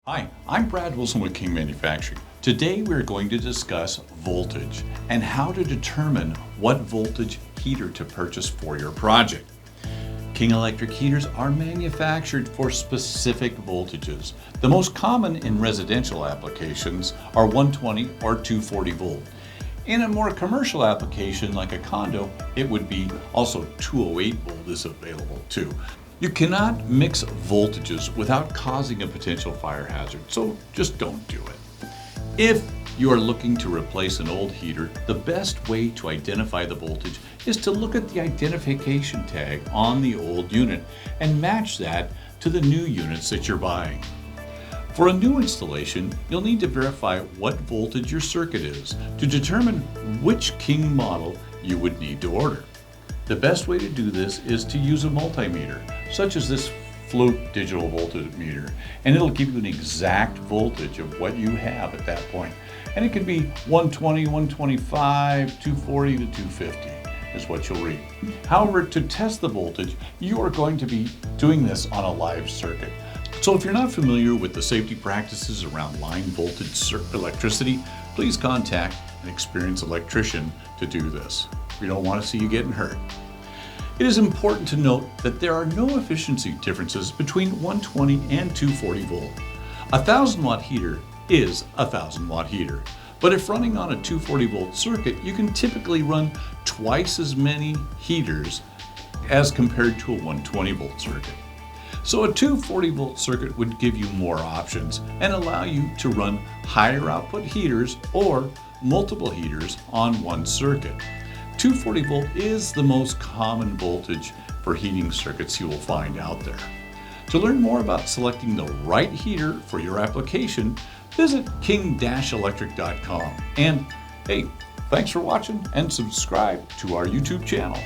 Hi, I'm Brad Wilson with King Manufacturing. Today we're going to discuss voltage and how to determine what voltage heater to purchase for your project. King electric heaters are manufactured for specific voltages. The most common in residential applications are 120 or 240 volt. In a more commercial application like a condo, it would be also 208 volt is available too. You cannot mix voltages without causing a potential fire hazard, so just don't do it. If you are looking to replace an old heater, the best way to identify the voltage is to look at the identification tag on the old unit and match that to the new units that you're buying. For a new installation, you'll need to verify what voltage your circuit is to determine which King model you would need to order. The best way to do this is to use a multimeter, such as this Float digital voltmeter, and it'll give you an exact voltage of what you have at that point. And it could be 120, 125, 240 to 250 is what you'll read. However, to test the voltage, you are going to be doing this on a live circuit. So if you're not familiar with the safety practices around line voltage electricity, please contact an experienced electrician to do this. We don't want to see you getting hurt. It is important to note that there are no efficiency differences between 120 and 240 volt. A 1000 watt heater is a 1000 watt heater, but if running on a 240 volt circuit, you can typically run twice as many heaters as compared to a 120 volt circuit. So a 240 volt circuit would give you more options and allow you to run higher output heaters or multiple heaters on one circuit. 240 volt is the most common voltage for heating circuits you will find out there. To learn more about selecting the right heater for your application, visit king-electric.com. And hey, thanks for watching and subscribe to our YouTube channel.